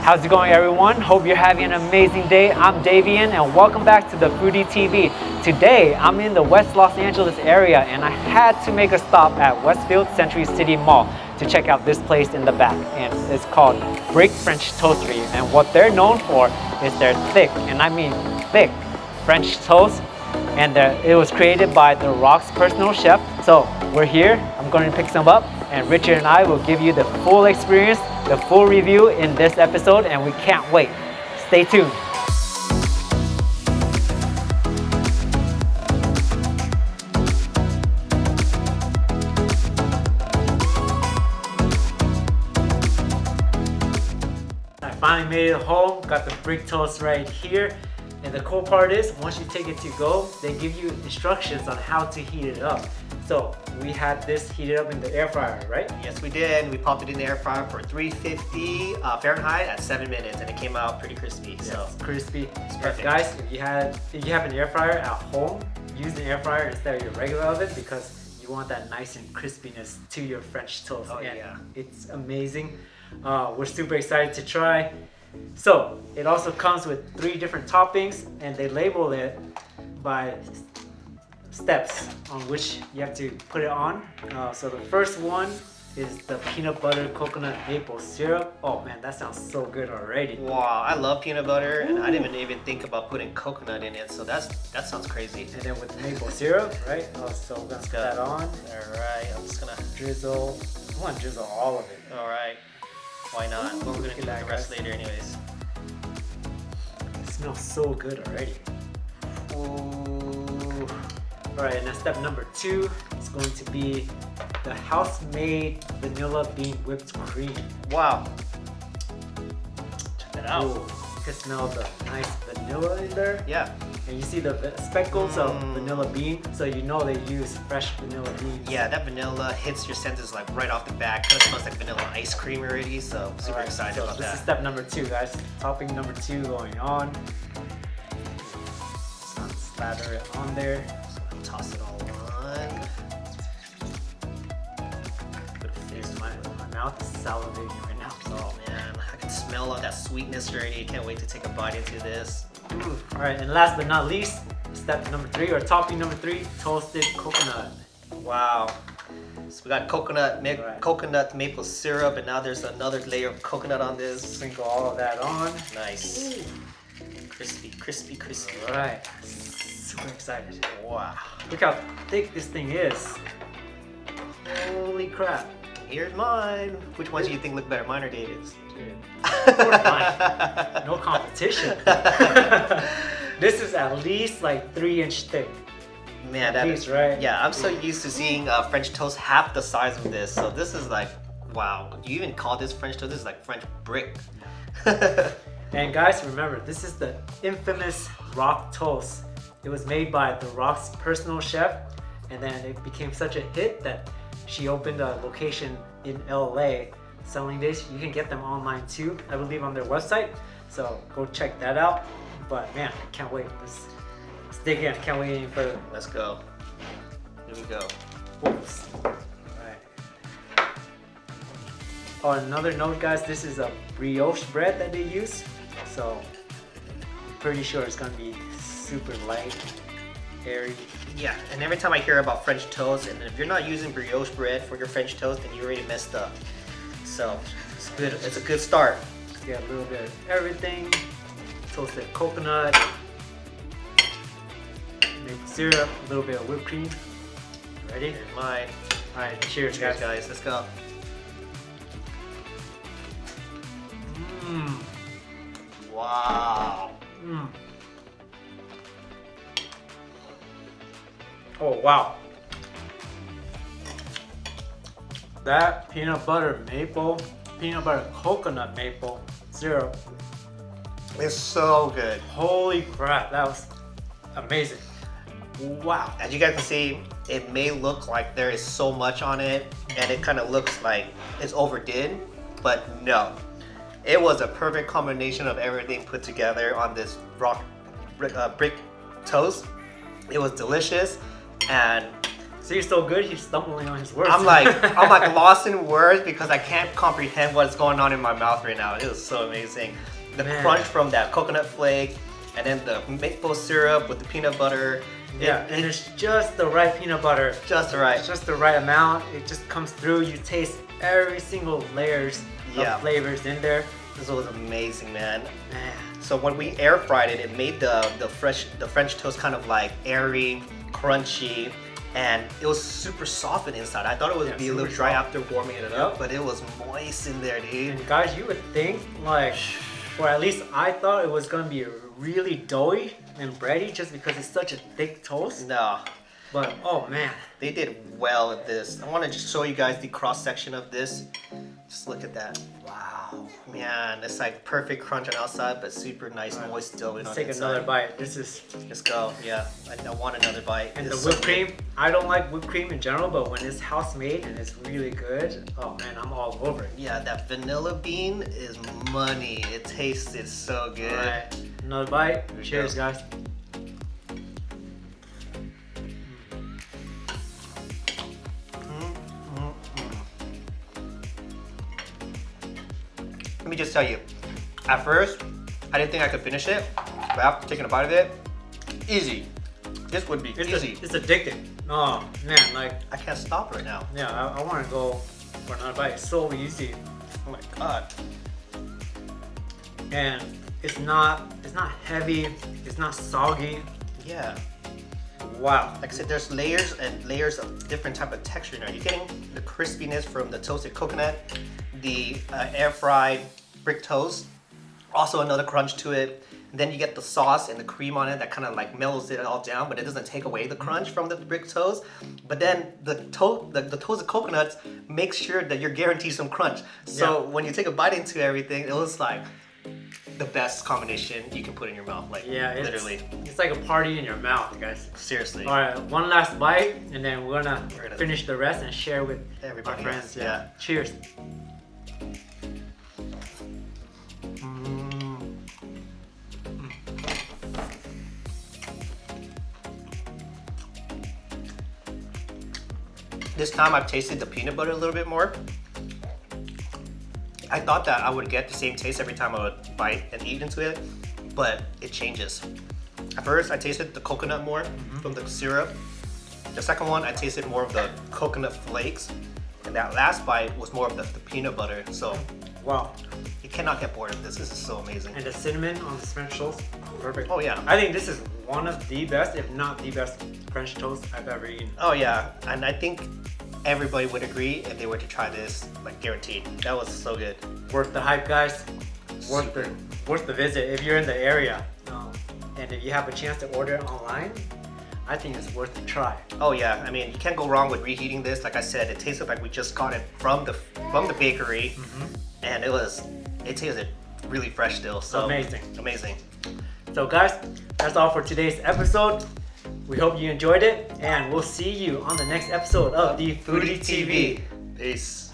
How's it going, everyone? Hope you're having an amazing day. I'm Davian and welcome back to the Foodie TV. Today I'm in the West Los Angeles area and I had to make a stop at Westfield Century City Mall to check out this place in the back, and it's called Brique French Toastery, and what they're known for is their thick, and I mean thick, French toast, and it was created by the Rock's personal chef. So we're here, I'm going to pick some up, and Richard and I will give you the full experience, the full review in this episode, and we can't wait. Stay tuned. I finally made it home, got the brick toast right here. And the cool part is, once you take it to go, they give you instructions on how to heat it up. So we had this heated up in the air fryer, right? Yes, we did. We popped it in the air fryer for 350 Fahrenheit at 7 minutes, and it came out pretty crispy. Yes, so crispy. it's perfect. Guys, if you have an air fryer at home, use the air fryer instead of your regular oven because you want that nice and crispiness to your French toast. Oh, and yeah. It's amazing. We're super excited to try. So it also comes with 3 different toppings, and they label it by steps on which you have to put it on. So the first one is the peanut butter coconut maple syrup. Oh man, that sounds so good already. Wow, I love peanut butter, and I didn't even think about putting coconut in it, so that sounds crazy. And then with maple syrup, right? So we're gonna put that on. All right, I'm just gonna Drizzle. I want to drizzle all of it. All right, why not? But we're gonna do the that, rest guys. later, anyways. It smells so good already. Ooh. All right, and then step number 2 is going to be the house-made vanilla bean whipped cream. Wow. Check that out. Ooh, you can smell the nice vanilla in there. Yeah. And you see the speckles of vanilla bean, so you know they use fresh vanilla beans. Yeah, that vanilla hits your senses like right off the bat. Kind of smells like vanilla ice cream already, so super Alright, excited so about this that. is step number 2, guys. Topping number 2 going on. Just gonna slather it on there. Toss it all on. My mouth is salivating right now. Oh man, I can smell all that sweetness already. Can't wait to take a bite into this. Ooh. All right, and last but not least, step number 3 or topping number 3, toasted coconut. Wow. So we got coconut Right. maple syrup, and now there's another layer of coconut on this. Sprinkle all of that on. Nice. Crispy, crispy, crispy. All right, super excited. Wow. Look how thick this thing is. Holy crap. Here's mine. Which ones do you think look better, mine or David's? Dude, of course mine. No competition. This is at least like 3-inch thick. Man, At that least, is right? Yeah, I'm so used to seeing French toast half the size of this, so this is like, wow. Do you even call this French toast? This is like French brick. And guys, remember, this is the infamous Rock toast. It was made by the Rock's personal chef, and then it became such a hit that she opened a location in LA selling this. You can get them online too, I believe, on their website. So go check that out. But man, I can't wait. Let's dig in. Can't wait any further. Let's go. Here we go. Oops. Alright. Oh, another note, guys, this is a brioche bread that they use. So I'm pretty sure it's gonna be super light, airy. Yeah, and every time I hear about French toast, and if you're not using brioche bread for your French toast, then you already messed up. So it's good. It's a good start. Get a little bit of everything. Toasted coconut, maple syrup, a little bit of whipped cream. Ready? Here's mine. Alright, cheers, Cheers, guys. guys. Let's go. Mmm. Wow. Mmm. Oh wow. That peanut butter coconut maple syrup. It's so good. Holy crap, that was amazing. Wow. As you guys can see, it may look like there is so much on it, and it kind of looks like it's overdid, but no. It was a perfect combination of everything put together on this brick toast. It was delicious, and See, you're so good, he's stumbling on his words. I'm like lost in words because I can't comprehend what's going on in my mouth right now. It was so amazing. The crunch from that coconut flake, and then the maple syrup with the peanut butter. Yeah, and it's just the right peanut butter. Just right. It's just the right amount. It just comes through. You taste every single layers of flavors in there. This was amazing, man. Man. So when we air fried it, it made the French toast kind of like airy, crunchy, and it was super soft inside. I thought it would be a little dry after warming it up, but it was moist in there, dude. And guys, you would think like, or at least I thought it was gonna be really doughy and bready just because it's such a thick toast. No. But oh man, they did well at this. I want to just show you guys the cross section of this. Just look at that. Wow, man, it's like perfect crunch on outside, but super nice, moist dough on the inside. Let's take another bite. This is. Let's go. Yeah, I want another bite. And the whipped cream. I don't like whipped cream in general, but when it's house made and it's really good, oh man, I'm all over it. Yeah, that vanilla bean is money. It tasted so good. All right, another bite. Cheers, guys. Let me just tell you, at first, I didn't think I could finish it, but after taking a bite of it, easy. This would be easy. It's addicting. Oh man, like I can't stop right now. Yeah, I want to go for another bite. It's so easy. Oh my god. And it's not heavy. It's not soggy. Yeah. Wow. Like I said, there's layers and layers of different type of texture in there. You're getting the crispiness from the toasted coconut, the air fried brick toast, also another crunch to it. And then you get the sauce and the cream on it that kind of like mellows it all down, but it doesn't take away the crunch from the brick toast. But then the toasted coconuts make sure that you're guaranteed some crunch. So when you take a bite into everything, it was like the best combination you can put in your mouth. Like literally. It's like a party in your mouth, guys. Seriously. All right, one last bite, and then we're gonna finish the rest and share with everybody, our friends. Yeah. Cheers. This time I've tasted the peanut butter a little bit more. I thought that I would get the same taste every time I would bite and eat into it, but it changes. At first I tasted the coconut more from the syrup. The second one I tasted more of the coconut flakes. And that last bite was more of the peanut butter. So wow. You cannot get bored of this. This is so amazing. And the cinnamon on the French toast, perfect. Oh yeah. I think this is one of the best, if not the best, French toast I've ever eaten. Oh yeah, and I think everybody would agree if they were to try this, like guaranteed. That was so good. Worth the hype, guys. Worth the visit if you're in the area. And if you have a chance to order it online, I think it's worth a try. Oh yeah, I mean you can't go wrong with reheating this. Like I said, it tasted like we just got it from the bakery, and it tasted really fresh still. So amazing. So guys, that's all for today's episode. We hope you enjoyed it, and we'll see you on the next episode of the Foodie TV. Peace.